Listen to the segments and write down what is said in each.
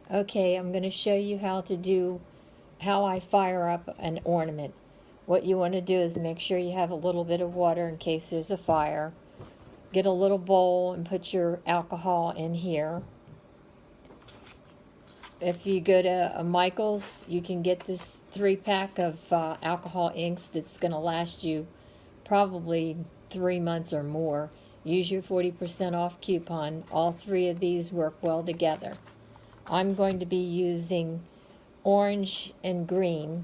Okay, I'm going to show you how I fire up an ornament. What you want to do is make sure you have a little bit of water in case there's a fire. Get a little bowl and put your alcohol in here. If you go to a Michael's, you can get this 3-pack of alcohol inks that's going to last you probably 3 months or more. Use your 40% off coupon. All three of these work well together. I'm going to be using orange and green,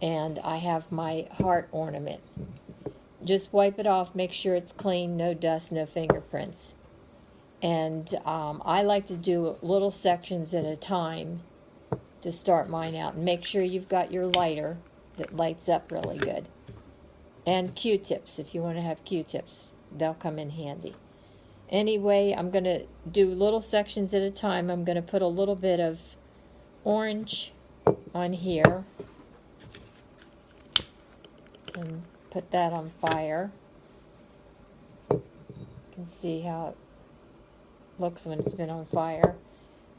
and I have my heart ornament. Just wipe it off, make sure it's clean, no dust, no fingerprints. And I like to do little sections at a time to start mine out. And make sure you've got your lighter that lights up really good. And Q-tips, if you want to have Q-tips, they'll come in handy. Anyway, I'm going to do little sections at a time. I'm going to put a little bit of orange on here and put that on fire. You can see how it looks when it's been on fire.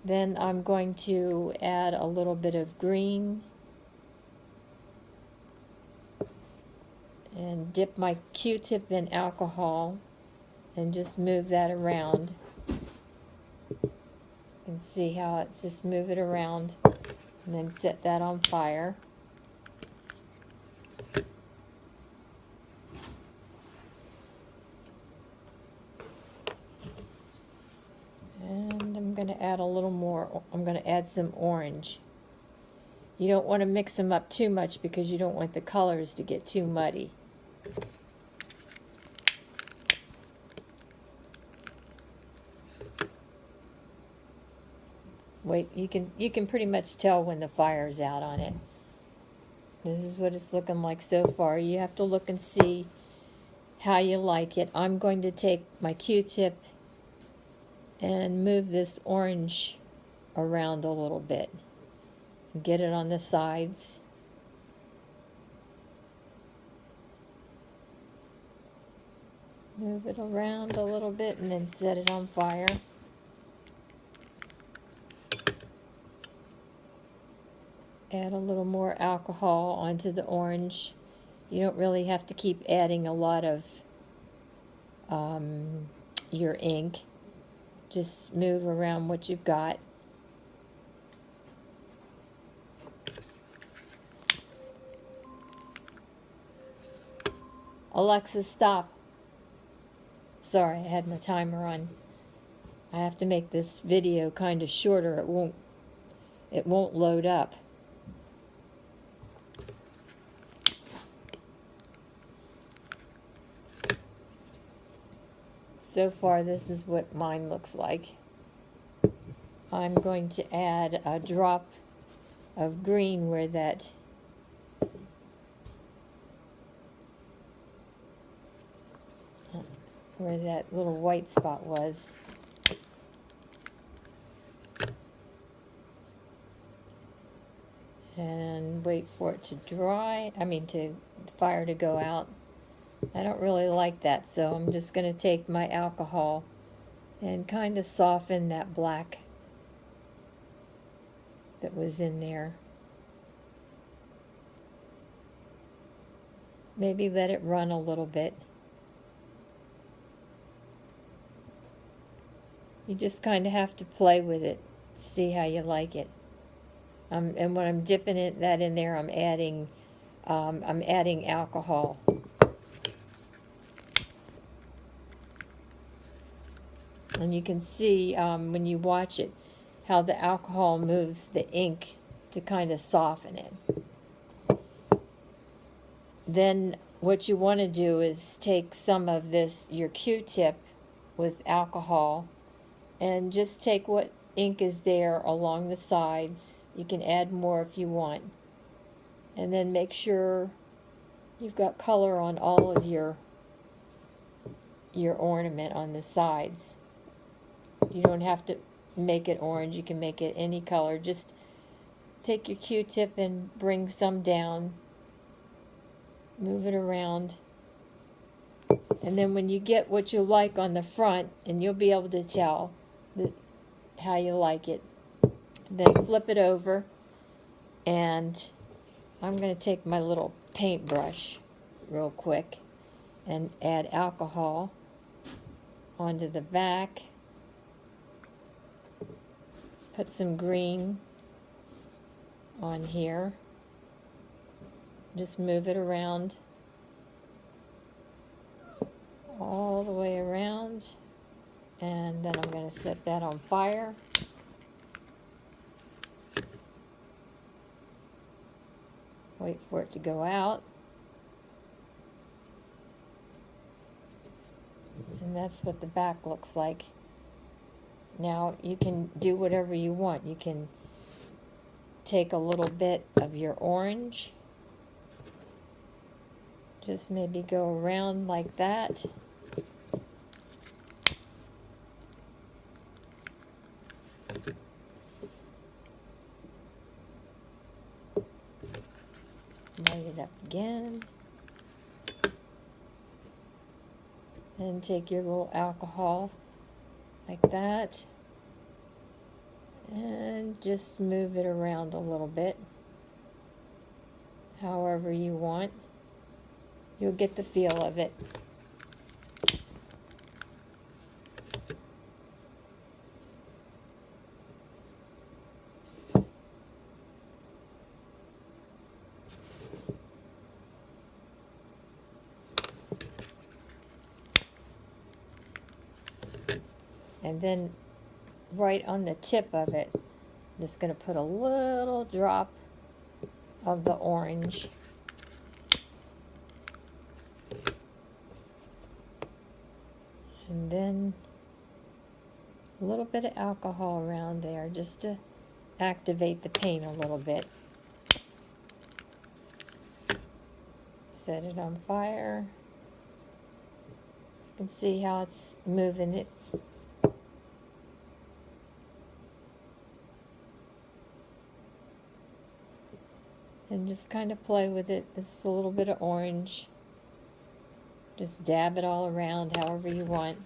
Then I'm going to add a little bit of green and dip my Q-tip in alcohol and just move that around. You can see how it's just move it around and then set that on fire. And I'm going to add a little more. I'm going to add some orange. You don't want to mix them up too much because you don't want the colors to get too muddy. Wait, you can pretty much tell when the fire's out on it. This is what it's looking like so far. You have to look and see how you like it. I'm going to take my Q-tip and move this orange around a little bit and get it on the sides. Move it around a little bit and then set it on fire. Add a little more alcohol onto the orange. You don't really have to keep adding a lot of your ink. Just move around what you've got. Alexa, stop. Sorry, I had my timer on. I have to make this video kind of shorter. It won't load up. So far, this is what mine looks like. I'm going to add a drop of green where that little white spot was. And wait for it to dry. To the fire to go out. I don't really like that, so I'm just going to take my alcohol and kind of soften that black that was in there. Maybe let it run a little bit. You just kind of have to play with it, see how you like it. And when I'm dipping that in there, I'm adding alcohol. And you can see when you watch it how the alcohol moves the ink to kind of soften it. Then what you want to do is take some of this, your Q-tip with alcohol, and just take what ink is there along the sides. You can add more if you want. And then make sure you've got color on all of your ornament on the sides. You don't have to make it orange. You can make it any color. Just take your Q-tip and bring some down. Move it around. And then when you get what you like on the front, and you'll be able to tell how you like it, Then flip it over, and I'm going to take my little paintbrush real quick and add alcohol onto the back. Put some green on here. Just move it around all the way around, and then I'm going to set that on fire. Wait for it to go out. And that's what the back looks like. Now you can do whatever you want. You can take a little bit of your orange, just maybe go around like that. Light it up again. And take your little alcohol like that. And just move it around a little bit. However you want. You'll get the feel of it. And then right on the tip of it, I'm just going to put a little drop of the orange. And then a little bit of alcohol around there just to activate the paint a little bit. Set it on fire. You can see how it's moving it. And just kind of play with it. This is a little bit of orange. Just dab it all around however you want.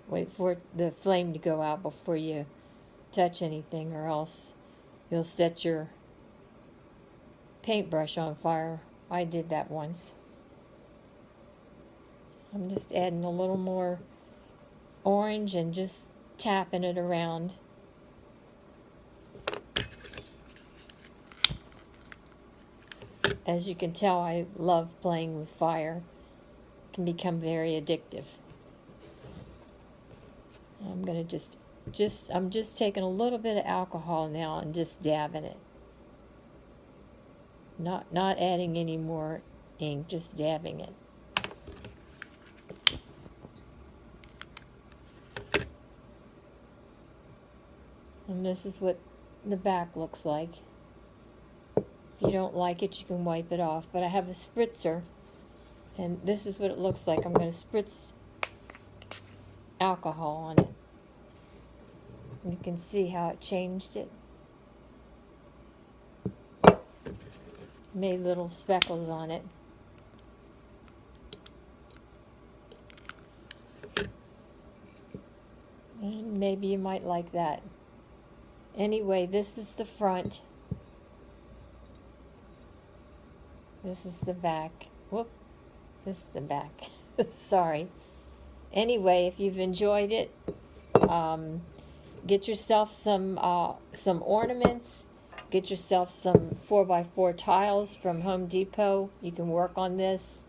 Wait for the flame to go out before you touch anything, or else you'll set your paintbrush on fire. I did that once. I'm just adding a little more orange and just tapping it around. As you can tell, I love playing with fire. It can become very addictive. I'm gonna I'm just taking a little bit of alcohol now and just dabbing it. Not adding any more ink, just dabbing it. And this is what the back looks like. If you don't like it, you can wipe it off. But I have a spritzer, and this is what it looks like. I'm going to spritz alcohol on it. You can see how it changed it. Made little speckles on it. And maybe you might like that. Anyway, this is the front. This is the back. Whoop. This is the back. Sorry. Anyway, if you've enjoyed it, get yourself some ornaments. Get yourself some 4x4 tiles from Home Depot. You can work on this.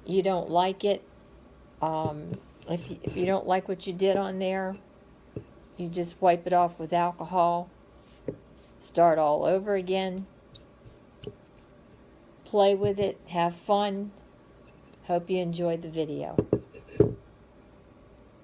You don't like it. If you don't like what you did on there, you just wipe it off with alcohol. Start all over again. Play with it. Have fun. Hope you enjoyed the video.